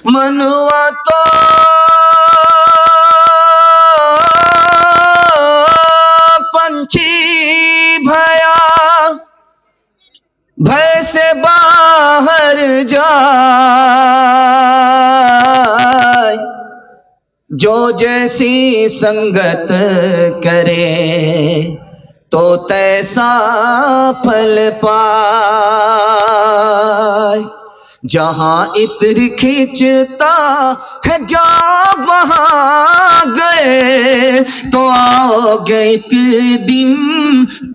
मनुआ तो पंछी भया, भय से बाहर जाए, जो जैसी संगत करे तो तैसा फल पाए। जहां इत्र खींचता है जा वहां गए, तो आओगे एक दिन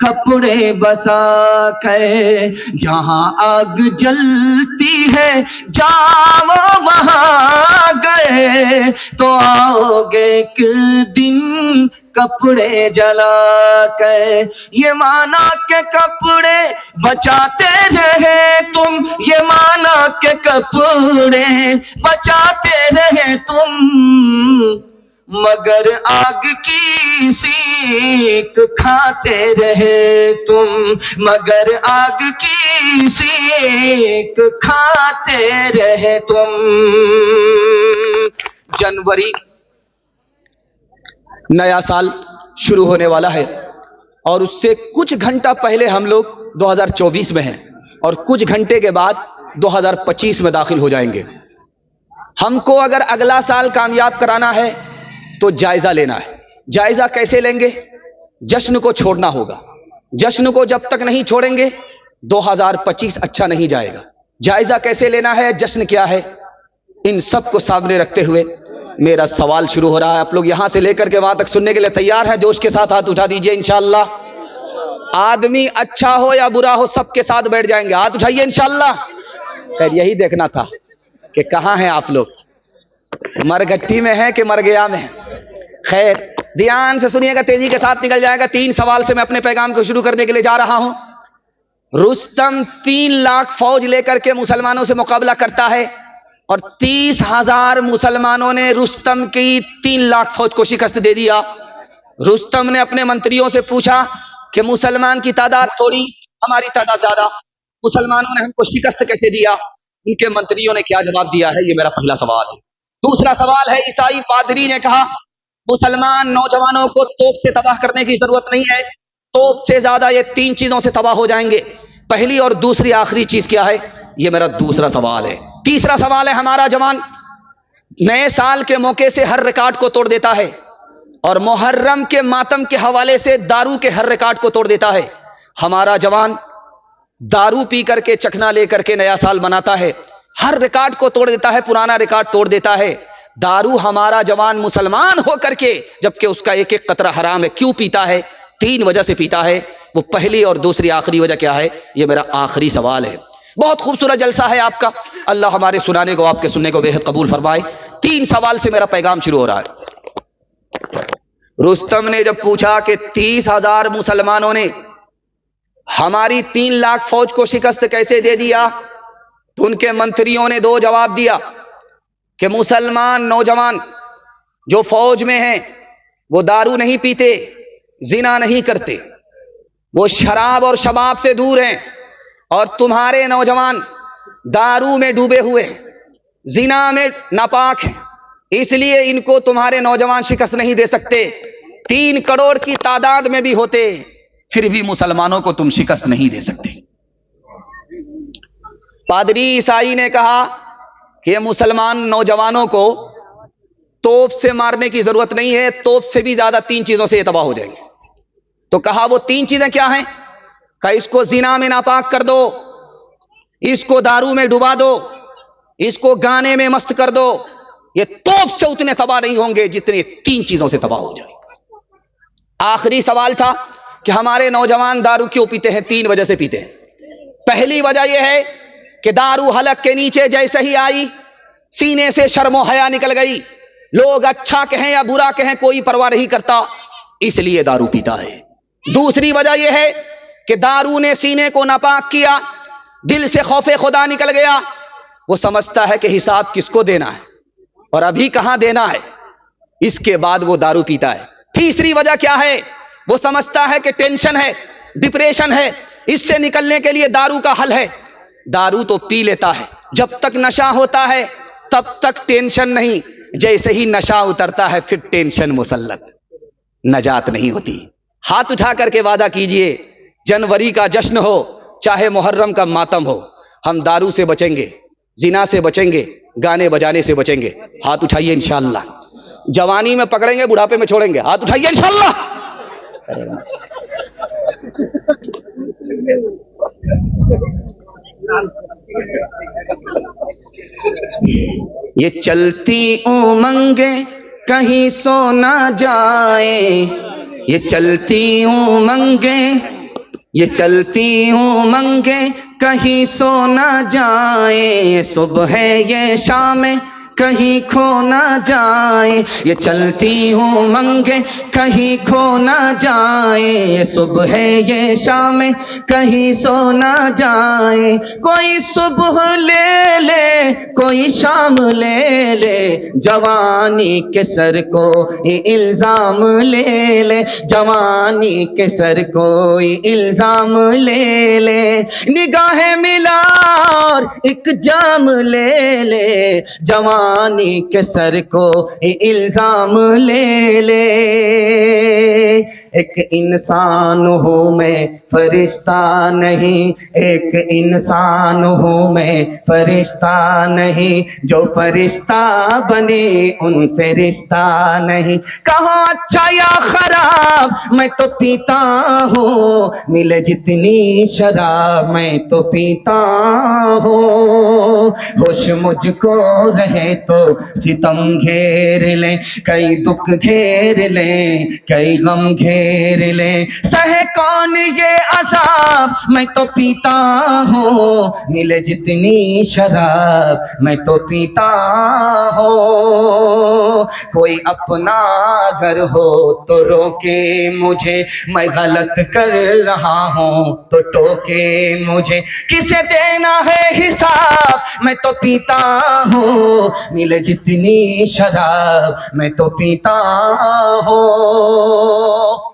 कपड़े बसा कर। जहां आग जलती है जाओ वहां गए, तो आओगे एक दिन कपड़े जला कर। ये माना के कपड़े बचाते रहे तुम, ये माना के कपड़े बचाते रहे तुम, मगर आग की सीख खाते रहे तुम, मगर आग की सीख खाते रहे तुम। जनवरी नया साल शुरू होने वाला है और उससे कुछ घंटा पहले हम लोग 2024 में हैं और कुछ घंटे के बाद 2025 में दाखिल हो जाएंगे। हमको अगर अगला साल कामयाब कराना है तो जायजा लेना है। जायजा कैसे लेंगे? जश्न को छोड़ना होगा। जश्न को जब तक नहीं छोड़ेंगे 2025 अच्छा नहीं जाएगा। जायजा कैसे लेना है, जश्न क्या है, इन सब को सामने रखते हुए मेरा सवाल शुरू हो रहा है। आप लोग यहां से लेकर के वहां तक सुनने के लिए तैयार हैं? जोश के साथ हाथ उठा दीजिए इंशाअल्लाह। आदमी अच्छा हो या बुरा हो सबके साथ बैठ जाएंगे, हाथ उठाइए इंशाअल्लाह। खैर यही देखना था कि कहां हैं आप लोग, मरघट्टी में हैं कि मरगया में हैं। खैर ध्यान से सुनिएगा, तेजी के साथ निकल जाएगा। 3 सवाल से मैं अपने पैगाम को शुरू करने के लिए जा रहा हूं। रुस्तम 3 लाख फौज लेकर के मुसलमानों से मुकाबला करता है और 30,000 मुसलमानों ने रुस्तम की 3 लाख फौज को शिकस्त दे दिया। रुस्तम ने अपने मंत्रियों से पूछा कि मुसलमान की तादाद थोड़ी, हमारी तादाद ज्यादा, मुसलमानों ने हमको शिकस्त कैसे दिया? उनके मंत्रियों ने क्या जवाब दिया है, ये मेरा पहला सवाल है। दूसरा सवाल है, ईसाई पादरी ने कहा मुसलमान नौजवानों को तोप से तबाह करने की जरूरत नहीं है, तोप से ज्यादा ये 3 चीजों से तबाह हो जाएंगे। पहली और दूसरी आखिरी चीज क्या है, ये मेरा दूसरा सवाल है। तीसरा सवाल है, हमारा जवान नए साल के मौके से हर रिकॉर्ड को तोड़ देता है और मुहर्रम के मातम के हवाले से दारू के हर रिकॉर्ड को तोड़ देता है। हमारा जवान दारू पी करके चखना लेकर के नया साल मनाता है, हर रिकॉर्ड को तोड़ देता है, पुराना रिकॉर्ड तोड़ देता है। दारू हमारा जवान मुसलमान होकर के, जबकि उसका एक एक कतरा हराम है, क्यों पीता है? 3 वजह से पीता है। वो पहली और दूसरी आखिरी वजह क्या है, ये मेरा आखिरी सवाल है। बहुत खूबसूरत जलसा है आपका, अल्लाह हमारे सुनाने को आपके सुनने को बेहद कबूल फरमाए। 3 सवाल से मेरा पैगाम शुरू हो रहा है। रुस्तम ने जब पूछा कि 30,000 मुसलमानों ने हमारी 3 लाख फौज को शिकस्त कैसे दे दिया, तो उनके मंत्रियों ने 2 जवाब दिया कि मुसलमान नौजवान जो फौज में हैं वो दारू नहीं पीते, जिना नहीं करते, वो शराब और शबाब से दूर हैं, और तुम्हारे नौजवान दारू में डूबे हुए, जिना में नापाक हैं, इसलिए इनको तुम्हारे नौजवान शिकस्त नहीं दे सकते। 3 करोड़ की तादाद में भी होते फिर भी मुसलमानों को तुम शिकस्त नहीं दे सकते। पादरी ईसाई ने कहा कि ये मुसलमान नौजवानों को तोप से मारने की जरूरत नहीं है, तोप से भी ज्यादा 3 चीजों से ये तबाह हो जाएंगे। तो कहा वो 3 चीजें क्या हैं? कहा इसको जिना में नापाक कर दो, इसको दारू में डुबा दो, इसको गाने में मस्त कर दो। ये तोप से उतने तबाह नहीं होंगे जितने 3 चीजों से तबाह हो जाएंगे। आखिरी सवाल था कि हमारे नौजवान दारू क्यों पीते हैं? 3 वजह से पीते हैं। पहली वजह यह है कि दारू हलक के नीचे जैसे ही आई, सीने से शर्मो हया निकल गई। लोग अच्छा कहें या बुरा कहें कोई परवाह नहीं करता, इसलिए दारू पीता है। दूसरी वजह यह है कि दारू ने सीने को नापाक किया, दिल से खौफे खुदा निकल गया। वो समझता है कि हिसाब किसको देना है और अभी कहां देना है, इसके बाद वो दारू पीता है। तीसरी वजह क्या है? वो समझता है कि टेंशन है, डिप्रेशन है, इससे निकलने के लिए दारू का हल है। दारू तो पी लेता है, जब तक नशा होता है तब तक टेंशन नहीं, जैसे ही नशा उतरता है फिर टेंशन मुसल्लत, नजात नहीं होती। हाथ उठा करके वादा कीजिए, जनवरी का जश्न हो चाहे मुहर्रम का मातम हो, हम दारू से बचेंगे, जिना से बचेंगे, गाने बजाने से बचेंगे। हाथ उठाइए इंशाअल्लाह। जवानी में पकड़ेंगे, बुढ़ापे में छोड़ेंगे। हाथ उठाइए इंशाअल्लाह। ये चलती उमंगे कहीं सो ना जाए, ये चलती उमंगे, ये चलती उमंगे कहीं सो ना जाए, सुबह ये शाम कहीं खो ना जाए, ये चलती हूँ मंगे कहीं खो ना जाए, सुबह ये शाम कहीं सो ना जाए। कोई सुबह ले ले कोई शाम ले ले, जवानी के सर को इल्जाम ले ले, जवानी के सर को इल्जाम ले ले। निगाहें मिला और एक जाम ले ले, जवानी के सर को इल्जाम ले ले। एक इंसान हूँ मैं फरिश्ता नहीं, एक इंसान हूँ मैं फरिश्ता नहीं, जो फरिश्ता बने उनसे रिश्ता नहीं। कहो अच्छा या खराब मैं तो पीता हूँ, मिले जितनी शराब मैं तो पीता हूँ। होश मुझको रहे तो सितम घेर ले, कई दुख घेर ले, कई गम घेर ले, सहे कौन ये अज़ाब मैं तो पीता हूँ, मिले जितनी शराब मैं तो पीता हूँ। कोई अपना घर हो तो रोके मुझे, मैं गलत कर रहा हूँ तो टोके मुझे, किसे देना है हिसाब मैं तो पीता हूँ, मिले जितनी शराब मैं तो पीता हूँ।